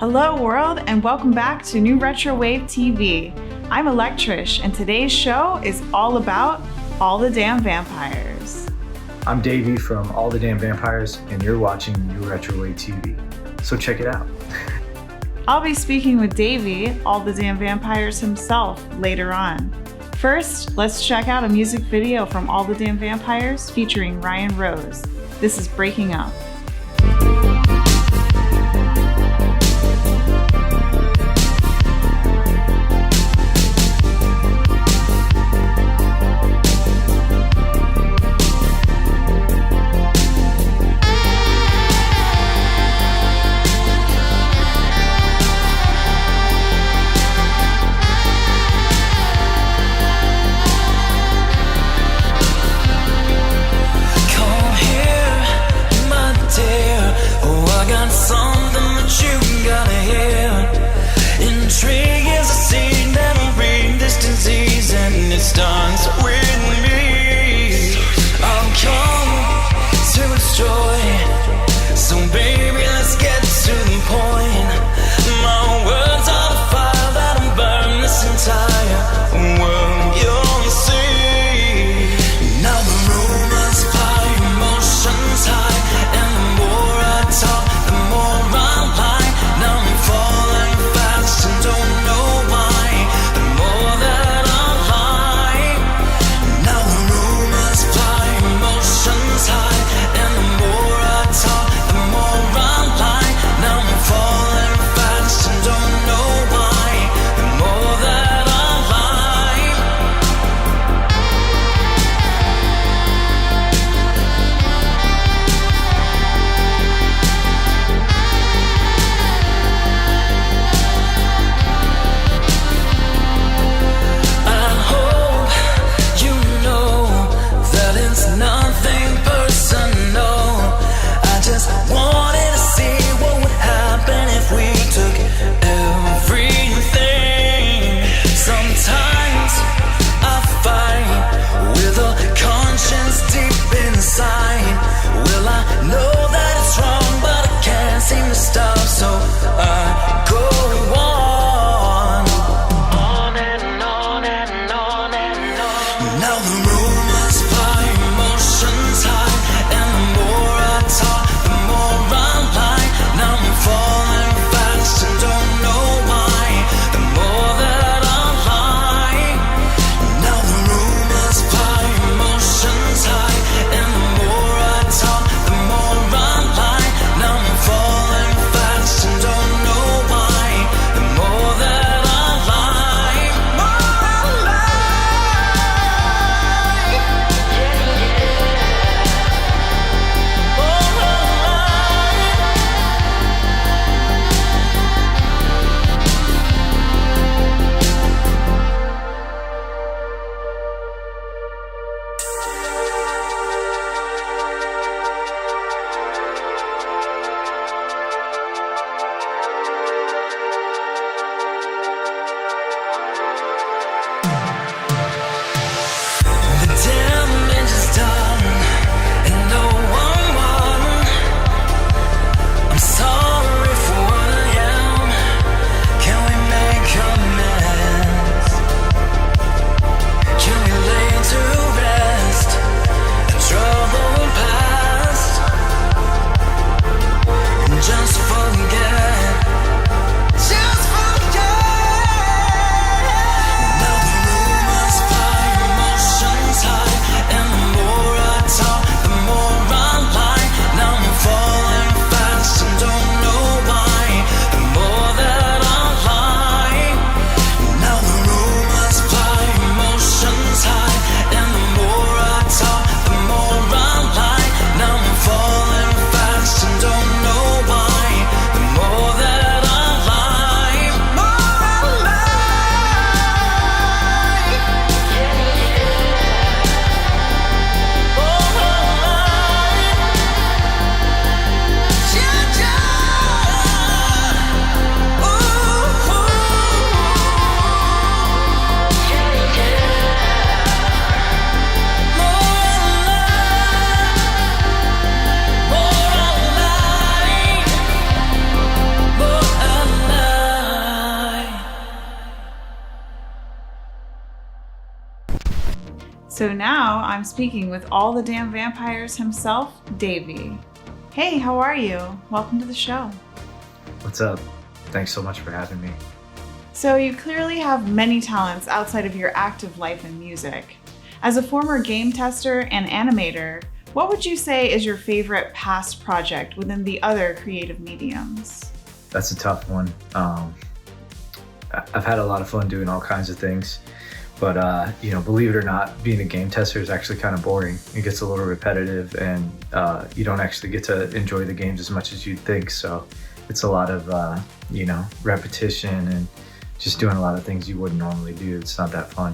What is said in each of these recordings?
Hello world, and welcome back to NewRetroWave TV. I'm Electrish, and today's show is all about All the Damn Vampires. I'm Davey from All the Damn Vampires, and you're watching NewRetroWave TV. So check it out. I'll be speaking with Davey, All the Damn Vampires himself, later on. First, let's check out a music video from All the Damn Vampires featuring Ryan Rose. This is Breaking Up. So now I'm speaking with All the Damn Vampires himself, Davey. Hey, how are you? Welcome to the show. What's up? Thanks so much for having me. So you clearly have many talents outside of your active life in music. As a former game tester and animator, what would you say is your favorite past project within the other creative mediums? That's a tough one. I've had a lot of fun doing all kinds of things, but believe it or not, being a game tester is actually kind of boring. It gets a little repetitive, and you don't actually get to enjoy the games as much as you'd think. So it's a lot of repetition and just doing a lot of things you wouldn't normally do. It's not that fun.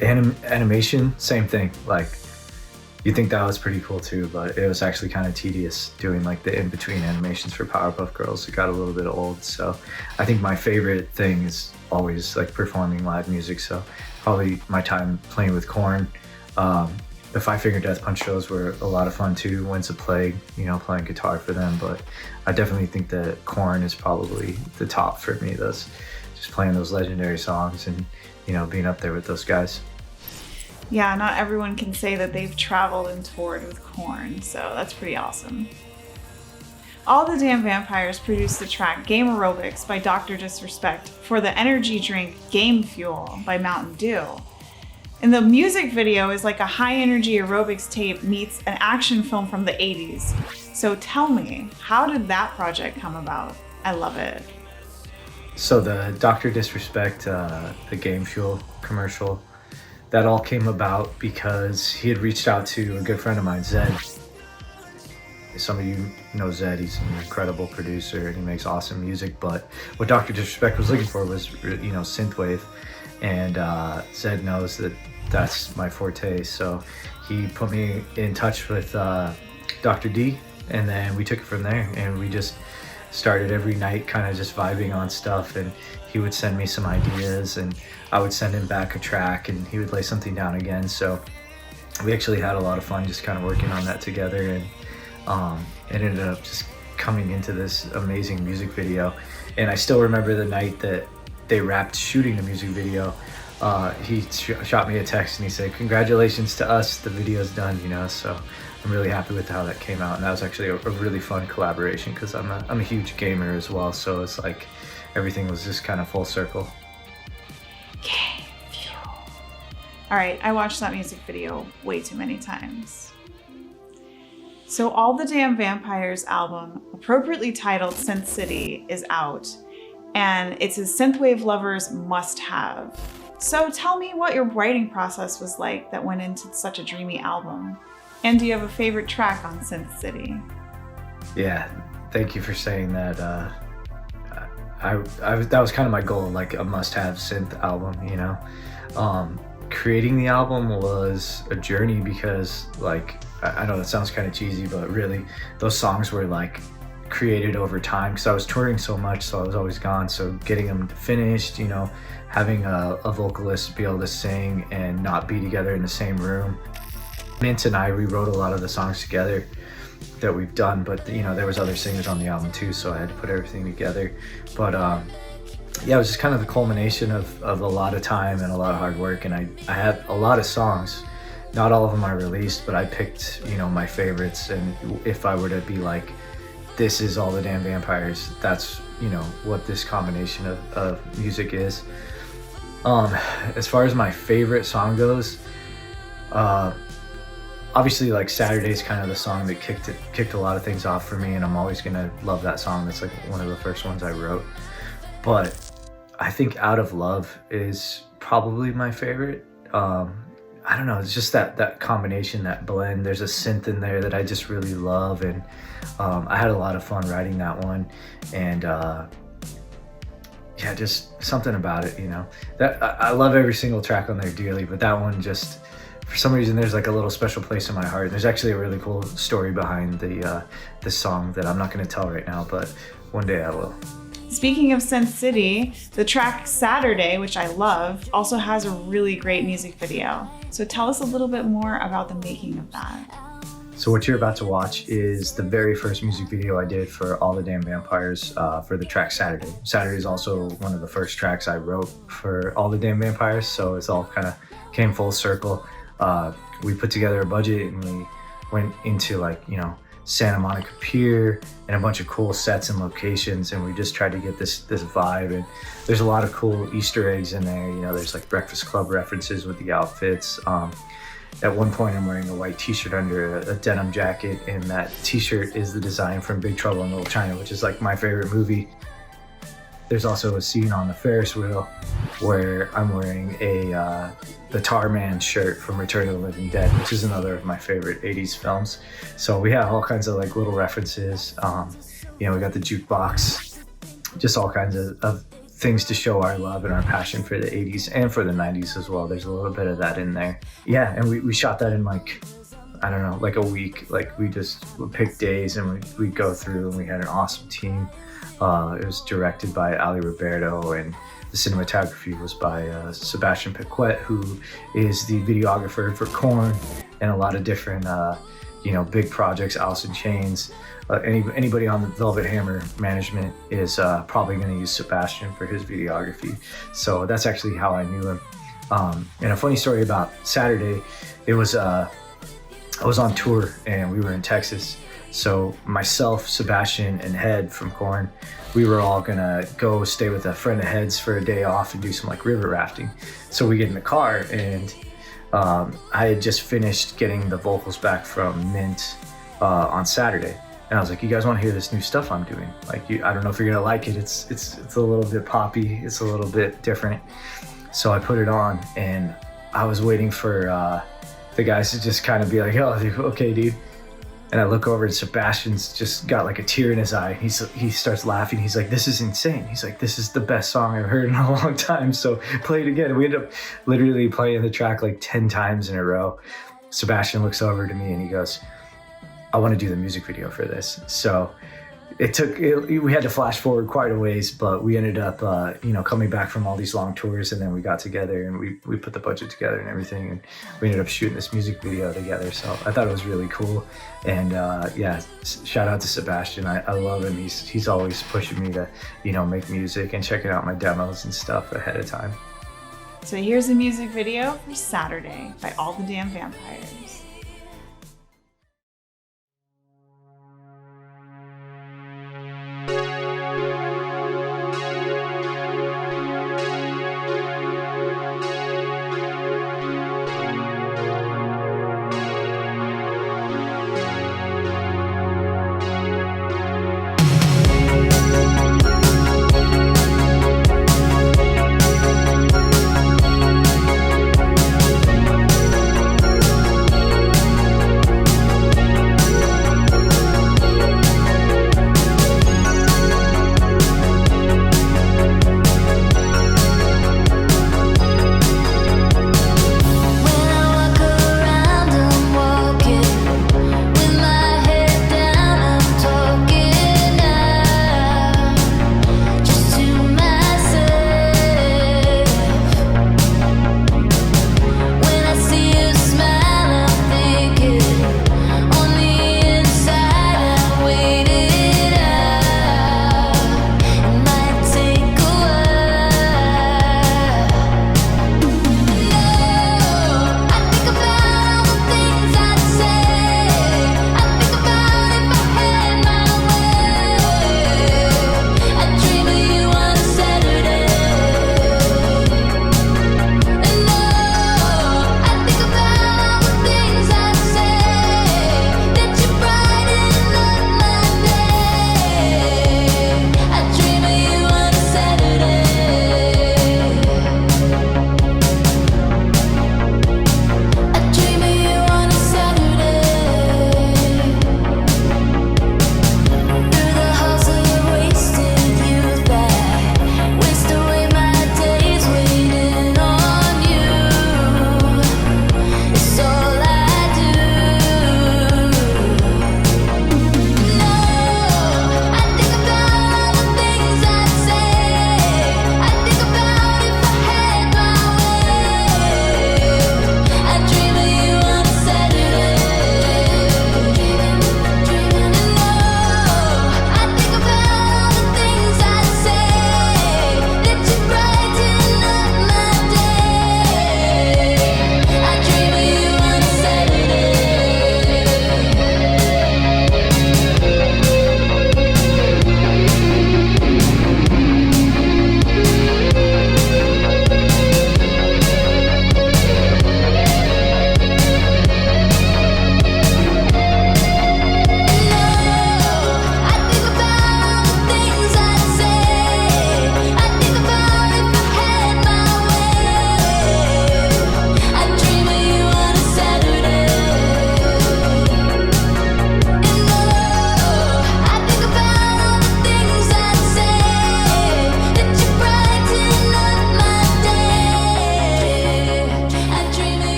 Animation, same thing. Like, you think that was pretty cool too, but it was actually kind of tedious doing like the in-between animations for Powerpuff Girls. It got a little bit old. So I think my favorite thing is always like performing live music. So probably my time playing with Korn. The Five Finger Death Punch shows were a lot of fun too. Winds of Plague, playing guitar for them. But I definitely think that Korn is probably the top for me. Those just playing those legendary songs and being up there with those guys. Yeah, not everyone can say that they've traveled and toured with Korn, so that's pretty awesome. All the Damn Vampires produced the track Game Aerobics by Dr. Disrespect for the energy drink Game Fuel by Mountain Dew. And the music video is like a high-energy aerobics tape meets an action film from the 80s. So tell me, how did that project come about? I love it. So the Dr. Disrespect, the Game Fuel commercial, that all came about because he had reached out to a good friend of mine, Zed. Some of you know Zed. He's an incredible producer and he makes awesome music. But what Dr. Disrespect was looking for was, synthwave. And Zed knows that that's my forte. So he put me in touch with Dr. D, and then we took it from there. And we just started every night kind of just vibing on stuff, and he would send me some ideas and I would send him back a track and he would lay something down again. So we actually had a lot of fun just kind of working on that together, and it ended up just coming into this amazing music video. And I still remember the night that they wrapped shooting the music video. He shot me a text and he said, "Congratulations to us, the video's done," so I'm really happy with how that came out. And that was actually a really fun collaboration because I'm a huge gamer as well, so it's like everything was just kind of full circle. Game Fuel. All right, I watched that music video way too many times. So All the Damn Vampires album, appropriately titled Synth City, is out, and it's a synthwave lover's must-have. So tell me what your writing process was like that went into such a dreamy album. And do you have a favorite track on Synth City? Yeah, thank you for saying that. That was kind of my goal, like a must-have synth album, Creating the album was a journey because, like, I know that sounds kind of cheesy, but really those songs were like created over time because I was touring so much, so I was always gone. So getting them finished, having a vocalist be able to sing and not be together in the same room. Mint and I rewrote a lot of the songs together that we've done, but there was other singers on the album too, so I had to put everything together. But it was just kind of the culmination of a lot of time and a lot of hard work, and I had a lot of songs. Not all of them are released, but I picked my favorites, and if I were to be like, this is All the Damn Vampires, that's what this combination of music is. As far as my favorite song goes, obviously, like, Saturday's kind of the song that kicked a lot of things off for me, and I'm always gonna love that song. That's like one of the first ones I wrote. But I think Out of Love is probably my favorite. I don't know, it's just that combination, that blend. There's a synth in there that I just really love, and I had a lot of fun writing that one. And just something about it, that I love every single track on there dearly, but that one just, for some reason, there's like a little special place in my heart. There's actually a really cool story behind the song that I'm not going to tell right now, but one day I will. Speaking of Synth City, the track Saturday, which I love, also has a really great music video. So tell us a little bit more about the making of that. So what you're about to watch is the very first music video I did for All the Damn Vampires for the track Saturday. Saturday is also one of the first tracks I wrote for All the Damn Vampires, so it's all kind of came full circle. We put together a budget and we went into like, you know, Santa Monica Pier and a bunch of cool sets and locations, and we just tried to get this vibe. And there's a lot of cool Easter eggs in there. You know, there's like Breakfast Club references with the outfits. At one point I'm wearing a white t-shirt under a denim jacket, and that t-shirt is the design from Big Trouble in Little China, which is like my favorite movie. There's also a scene on the Ferris wheel where I'm wearing the Tar Man shirt from Return of the Living Dead, which is another of my favorite 80s films. So we have all kinds of like little references. You know, we got the jukebox, just all kinds of things to show our love and our passion for the 80s and for the 90s as well. There's a little bit of that in there. Yeah, and we shot that in like, I don't know, like a week. Like we just would pick days and we'd go through, and we had an awesome team. It was directed by Ali Roberto, and the cinematography was by Sebastian Piquet, who is the videographer for Korn and a lot of different, you know, big projects, Alice in Chains. Anybody on the Velvet Hammer management is probably going to use Sebastian for his videography. So that's actually how I knew him. And a funny story about Saturday, it was I was on tour and we were in Texas. So myself, Sebastian, and Head from Korn, we were all gonna go stay with a friend of Head's for a day off and do some like river rafting. So we get in the car, and I had just finished getting the vocals back from Mint on Saturday. And I was like, you guys wanna hear this new stuff I'm doing? Like, I don't know if you're gonna like it. It's a little bit poppy, it's a little bit different. So I put it on, and I was waiting for the guys to just kind of be like, oh, okay, dude. And I look over and Sebastian's just got like a tear in his eye. He starts laughing. He's like, this is insane. He's like, this is the best song I've heard in a long time. So play it again. We end up literally playing the track like 10 times in a row. Sebastian looks over to me and he goes, I want to do the music video for this. So we had to flash forward quite a ways, but we ended up, you know, coming back from all these long tours, and then we got together and we put the budget together and everything, and we ended up shooting this music video together. So I thought it was really cool. And yeah, shout out to Sebastian. I love him. He's always pushing me to, you know, make music and checking out my demos and stuff ahead of time. So here's a music video for Saturday by All the Damn Vampires.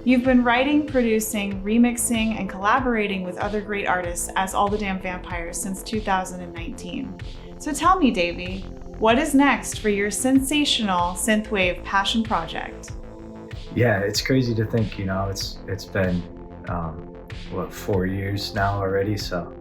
You've been writing, producing, remixing, and collaborating with other great artists as All the Damn Vampires since 2019. So tell me, Davey, what is next for your sensational synthwave passion project? Yeah, it's crazy to think, it's been, 4 years now already, so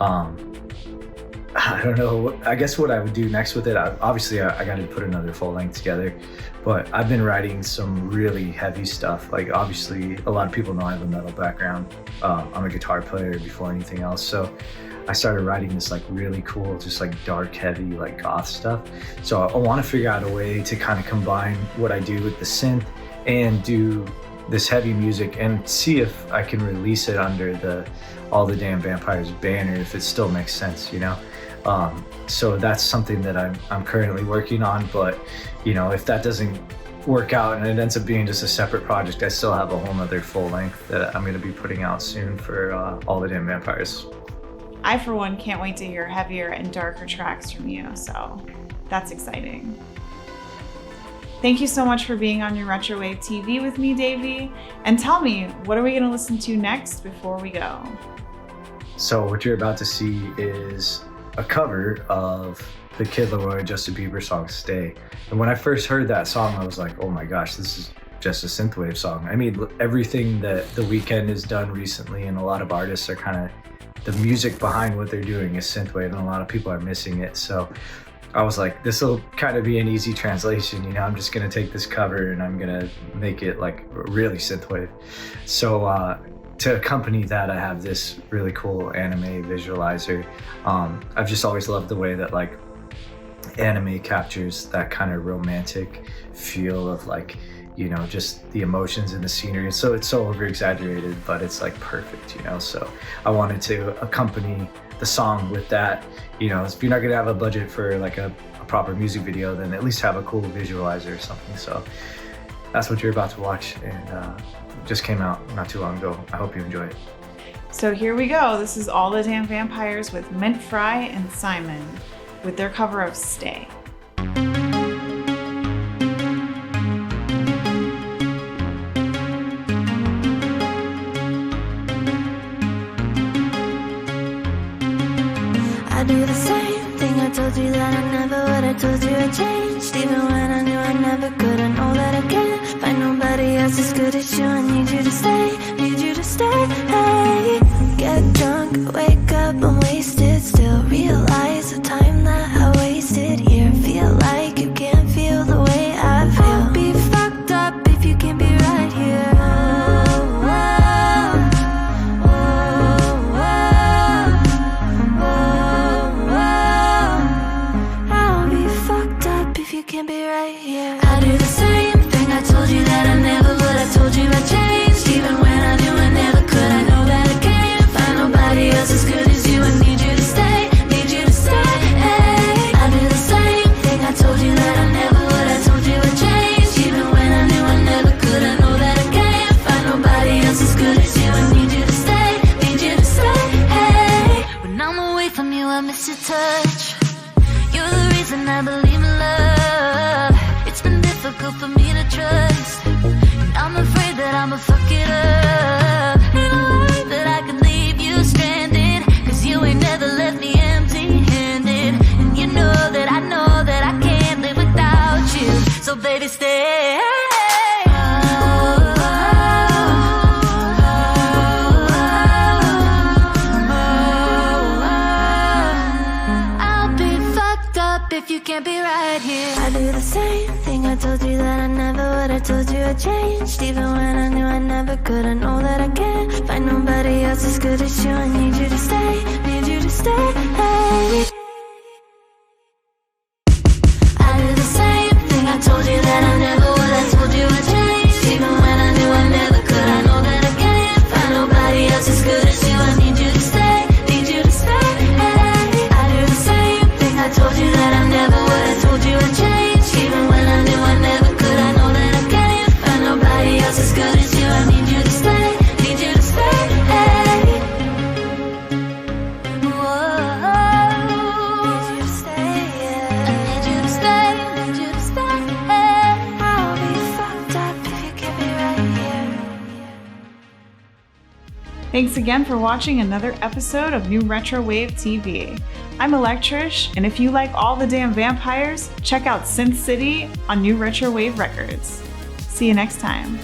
I don't know. I guess what I would do next with it, obviously I got to put another full length together, but I've been writing some really heavy stuff. Like, obviously a lot of people know I have a metal background. I'm a guitar player before anything else, so I started writing this like really cool, just like dark, heavy, like goth stuff. So I want to figure out a way to kind of combine what I do with the synth and do this heavy music and see if I can release it under the All the Damn Vampires banner, if it still makes sense, So that's something that I'm currently working on, but if that doesn't work out and it ends up being just a separate project, I still have a whole nother full length that I'm going to be putting out soon for All the Damn Vampires. I, for one, can't wait to hear heavier and darker tracks from you, so that's exciting. Thank you so much for being on NewRetroWave TV with me, Davey. And tell me, what are we going to listen to next before we go? So what you're about to see is a cover of the Kid Laroi Justin Bieber song Stay. And when I first heard that song, I was like, oh my gosh, this is just a synthwave song. I mean, everything that The Weeknd has done recently, and a lot of artists are kind of, the music behind what they're doing is synthwave, and a lot of people are missing it. So I was like, this will kind of be an easy translation. I'm just going to take this cover and I'm going to make it like really synthwave. So to accompany that, I have this really cool anime visualizer. I've just always loved the way that like anime captures that kind of romantic feel of like, just the emotions and the scenery. So it's so over exaggerated, but it's like perfect, So I wanted to accompany the song with that. If you're not gonna have a budget for like a proper music video, then at least have a cool visualizer or something. So that's what you're about to watch, and just came out not too long ago. I hope you enjoy it. So here we go. This is All the Damn Vampires with Mint Fry and Simon with their cover of Stay. I do the same thing. I told you that I never would. I told you I changed, even when I knew I never could. I know that I can't find nobody else as good as you. I need you to stay, need you to stay. Hey, get drunk, wake up, I'm wasted. Still realize the time that I wasted here. Feel like you can't feel the way I feel. I'll be fucked up if you can't be right here. Can't be right here. I do the same thing. I told you that I never would. I told you I changed, even when I knew I never could. I know that I can't find nobody else as good as you. I need you to stay, need you to stay. Hey, I do the same thing. I told you that I never would. I told you I changed, even when I knew I never could. I know that I can't find nobody else as good as you. I need you to stay, need you to stay. Hey, when I'm away from you, I miss your touch. You're the reason I believe in love. It's been difficult for me to trust, and I'm afraid that I'ma fuck it up. Ain't no way that I can leave you stranded, cause you ain't never left me empty-handed. And you know that I can't live without you. So baby, stay. If you can't be right here. I do the same thing. I told you that I never would. I told you I changed, even when I knew I never could. I know that I can't find nobody else as good as you. I need you to stay, need you to stay. Hey, I do the same thing. I told you that I never would. I told you I changed, even when I knew I never could. I know that I can't find nobody else as good as you. I need you to stay, need you to stay. Hey, I do the same thing. I told you that I never would. I told you I changed, even when I knew I never could. I know that I can't find nobody else as good as you. I need you to stay, need you to stay. Hey, whoa, need you to stay. Yeah, I need you to stay, need you to stay. Hey, I'll be fucked up if you can't be right here. Thanks again for watching another episode of New Retro Wave TV. I'm Electrish, and if you like All the Damn Vampires, check out Synth City on New Retro Wave Records. See you next time.